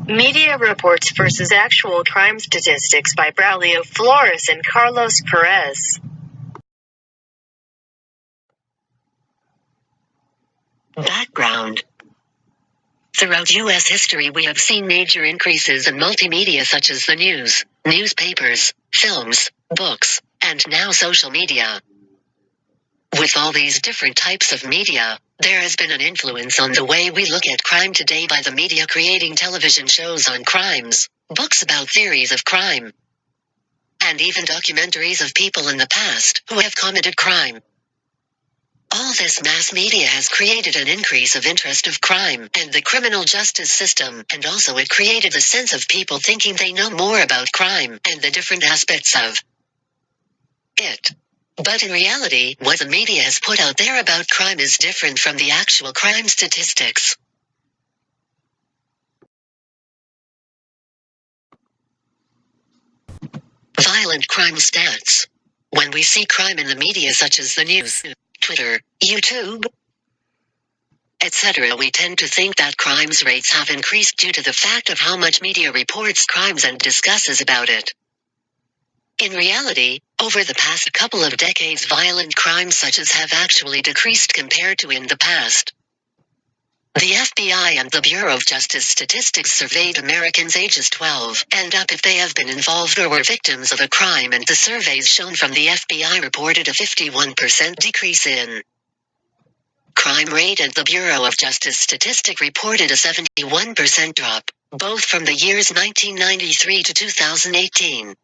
Media Reports versus Actual Crime Statistics by Braulio Flores and Carlos Perez. Background. Throughout U.S. history, we have seen major increases in multimedia such as the news, newspapers, films, books, and now social media. With all these different types of media, there has been an influence on the way we look at crime today by the media creating television shows on crimes, books about theories of crime, and even documentaries of people in the past who have committed crime. All this mass media has created an increase of interest of crime and the criminal justice system, and also it created a sense of people thinking they know more about crime and the different aspects of it. But in reality, what the media has put out there about crime is different from the actual crime statistics. Violent crime stats. When we see crime in the media such as the news, Twitter, YouTube, etc., we tend to think that crimes rates have increased due to the fact of how much media reports crimes and discusses about it. In reality, over the past couple of decades, violent crimes such as have actually decreased compared to in the past. The FBI and the Bureau of Justice Statistics surveyed Americans ages 12 and up if they have been involved or were victims of a crime, and the surveys shown from the FBI reported a 51% decrease in crime rate, and the Bureau of Justice Statistics reported a 71% drop, both from the years 1993 to 2018.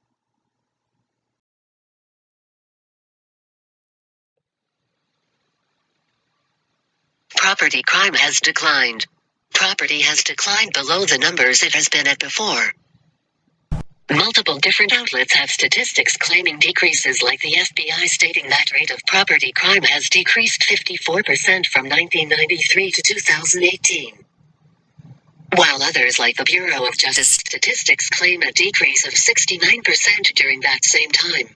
Property crime has declined. Property has declined below the numbers it has been at before. Multiple different outlets have statistics claiming decreases, like the FBI stating that rate of property crime has decreased 54% from 1993 to 2018. While others like the Bureau of Justice Statistics claim a decrease of 69% during that same time.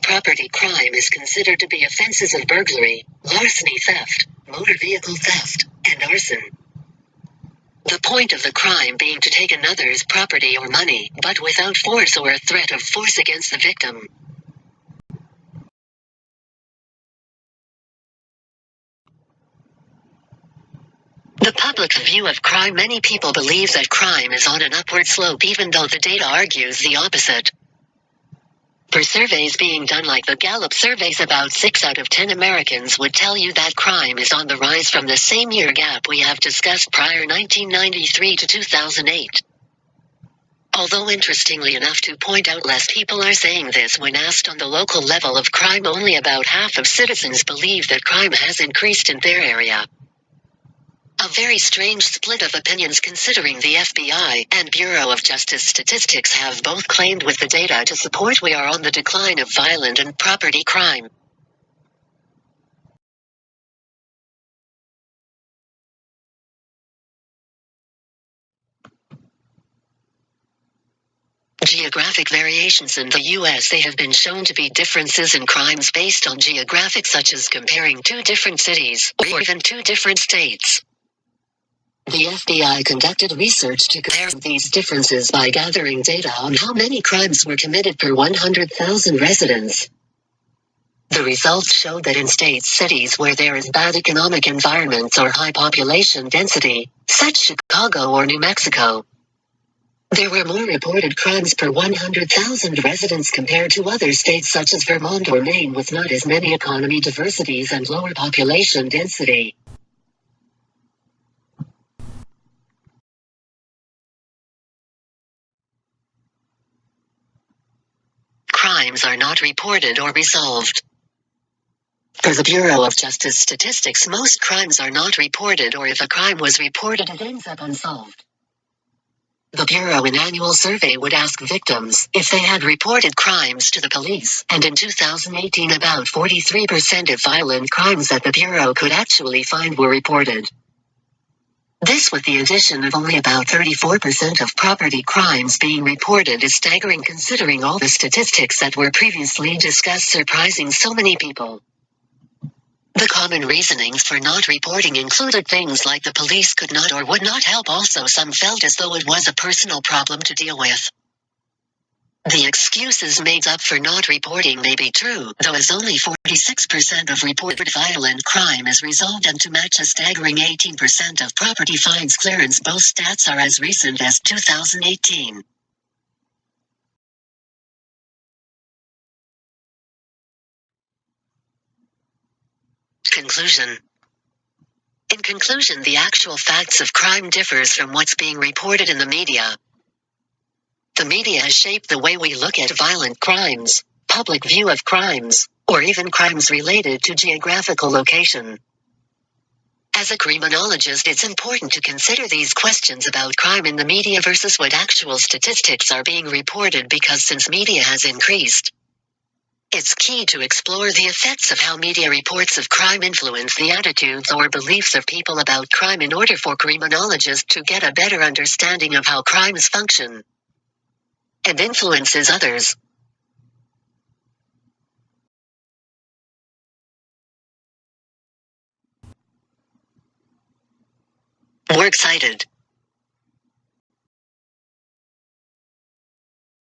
Property crime is considered to be offenses of burglary, larceny, theft, motor vehicle theft, and arson. The point of the crime being to take another's property or money, but without force or a threat of force against the victim. The public's view of crime. Many people believe that crime is on an upward slope, even though the data argues the opposite. For surveys being done like the Gallup surveys, about 6 out of 10 Americans would tell you that crime is on the rise from the same year gap we have discussed prior, 1993 to 2008. Although interestingly enough to point out, less people are saying this when asked on the local level of crime. Only about half of citizens believe that crime has increased in their area. A very strange split of opinions, considering the FBI and Bureau of Justice Statistics have both claimed with the data to support we are on the decline of violent and property crime. Geographic variations in the U.S. They have been shown to be differences in crimes based on geographic, such as comparing two different cities or even two different states. The FBI conducted research to compare these differences by gathering data on how many crimes were committed per 100,000 residents. The results showed that in cities where there is bad economic environments or high population density, such as Chicago or New Mexico, there were more reported crimes per 100,000 residents compared to other states such as Vermont or Maine, with not as many economy diversities and lower population density. Crimes are not reported or resolved. For the Bureau of Justice Statistics, most crimes are not reported, or if a crime was reported, it ends up unsolved. The Bureau in annual survey would ask victims if they had reported crimes to the police, and in 2018 about 43% of violent crimes that the Bureau could actually find were reported. This, with the addition of only about 34% of property crimes being reported, is staggering considering all the statistics that were previously discussed, surprising so many people. The common reasonings for not reporting included things like the police could not or would not help. Also, some felt as though it was a personal problem to deal with. The excuses made up for not reporting may be true, though as only 46% of reported violent crime is resolved, and to match a staggering 18% of property fines clearance. Both stats are as recent as 2018. Conclusion. In conclusion, the actual facts of crime differs from what's being reported in the media. The media has shaped the way we look at violent crimes, public view of crimes, or even crimes related to geographical location. As a criminologist, it's important to consider these questions about crime in the media versus what actual statistics are being reported, because since media has increased, it's key to explore the effects of how media reports of crime influence the attitudes or beliefs of people about crime in order for criminologists to get a better understanding of how crimes function and influences others. More excited.